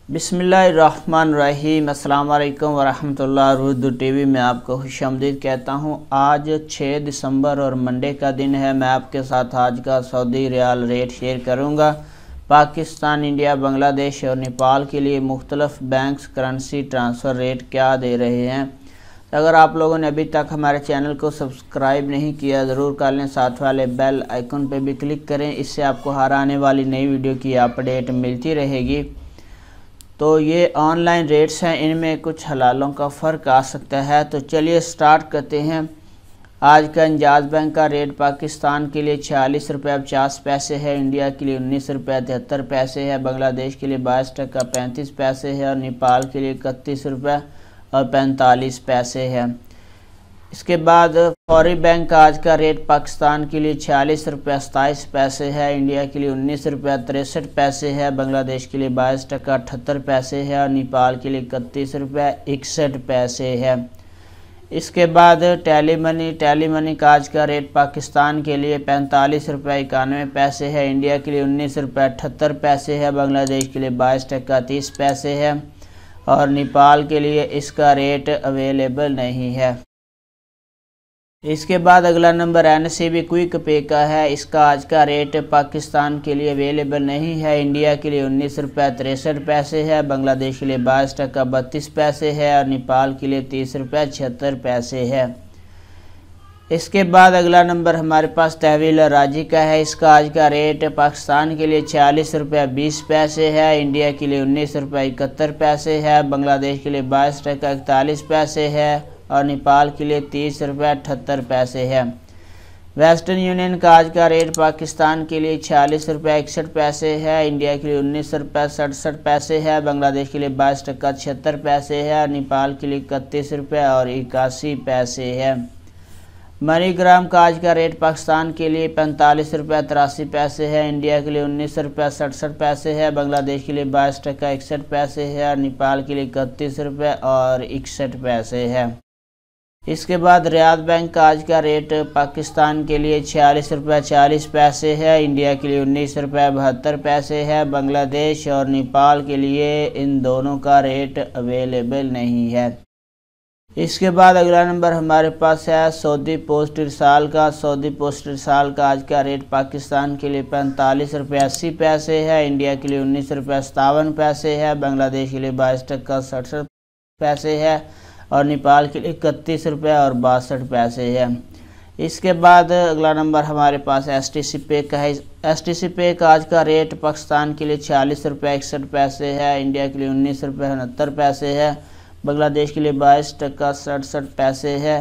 बिस्मिल्लाहिर्रहमानिर्रहीम। अस्सलाम वालेकुम वरहमतुल्लाह। उर्दू टीवी में आपको खुशामदीद कहता हूँ। आज 6 दिसंबर और मंडे का दिन है। मैं आपके साथ आज का सऊदी रियाल रेट शेयर करूँगा। पाकिस्तान, इंडिया, बांग्लादेश और नेपाल के लिए मुख्तलिफ बैंक्स करेंसी ट्रांसफ़र रेट क्या दे रहे हैं। अगर आप लोगों ने अभी तक हमारे चैनल को सब्सक्राइब नहीं किया ज़रूर कर लें, साथ वाले बेल आइकन पर भी क्लिक करें। इससे आपको हर आने वाली नई वीडियो की अपडेट मिलती रहेगी। तो ये ऑनलाइन रेट्स हैं, इनमें कुछ हलालों का फ़र्क आ सकता है। तो चलिए स्टार्ट करते हैं। आज का enjaz बैंक का रेट पाकिस्तान के लिए 46 रुपये 50 पैसे है, इंडिया के लिए 19 रुपये 73 पैसे है, बांग्लादेश के लिए 22 टका 35 पैसे है और नेपाल के लिए 31 रुपये और 45 पैसे है। इसके बाद फौरी बैंक का आज का रेट पाकिस्तान के लिए 46 रुपये 27 पैसे है, इंडिया के लिए 19 रुपये 63 पैसे है, बांग्लादेश के लिए 22 टका 78 पैसे है और नेपाल के लिए 31 रुपये 61 पैसे है। इसके बाद टेलीमनी का आज का रेट पाकिस्तान के लिए 45 रुपये 91 पैसे है, इंडिया के लिए 19 रुपये 78 पैसे है, बांग्लादेश के लिए 22 टका 30 पैसे है और नेपाल के लिए इसका रेट अवेलेबल नहीं है। इसके बाद अगला नंबर NCB क्विक पे का है। इसका आज का रेट पाकिस्तान के लिए अवेलेबल नहीं है, इंडिया के लिए 19 रुपये 63 पैसे है, बांग्लादेश के लिए 22 टका 32 पैसे है और नेपाल के लिए 30 रुपये 76 पैसे है। इसके बाद अगला नंबर हमारे पास tahweel अर्राजी का है। इसका आज का रेट पाकिस्तान के लिए 46 रुपये 20 पैसे है, इंडिया के लिए 19 रुपये 71 पैसे है, बांग्लादेश के लिए 22 टका 41 पैसे है और नेपाल के लिए 30 रुपये 78 पैसे है। वेस्टर्न यूनियन का आज का रेट पाकिस्तान के लिए 46 रुपये 61 पैसे है, इंडिया के लिए 19 रुपये 67 पैसे है, बांग्लादेश के लिए 22 टका 76 पैसे है और नेपाल के लिए 31 रुपये और 81 पैसे है। मनीग्राम का आज का रेट पाकिस्तान के लिए 45 रुपये 83 पैसे है, इंडिया के लिए 19 रुपये 67 पैसे है, बांग्लादेश के लिए 22 टका 61 पैसे है और नेपाल के लिए 31 रुपये और 61 पैसे है। इसके बाद रियाद बैंक का आज का रेट पाकिस्तान के लिए 46 रुपये 40 पैसे है, इंडिया के लिए 19 रुपये 72 पैसे है, बांग्लादेश और नेपाल के लिए इन दोनों का रेट अवेलेबल नहीं है। इसके बाद अगला नंबर हमारे पास है सऊदी पोस्ट इरसाल का। सऊदी पोस्ट इरसाल का आज का रेट पाकिस्तान के लिए 45 रुपये 80 पैसे है, इंडिया के लिए 19 रुपये 57 पैसे है, बांग्लादेश के लिए 22 टका 67 पैसे है और नेपाल के लिए 31 रुपये और 62 पैसे है। इसके बाद अगला नंबर हमारे पास STC पे का है। STC पे का आज का रेट पाकिस्तान के लिए 46 रुपये 61 पैसे है, इंडिया के लिए 19 रुपये 69 पैसे है, बांग्लादेश के लिए 22 टका 67 पैसे है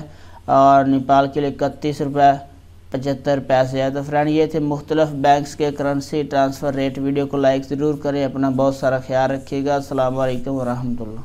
और नेपाल के लिए 31 रुपये 75 पैसे है। तो फ्रेंड, ये थे मुख्तलिफ बैंक्स के करेंसी ट्रांसफ़र रेट। वीडियो को लाइक ज़रूर करें। अपना बहुत सारा ख्याल रखिएगा। अस्सलाम वालेकुम वरहमतुल्लाह।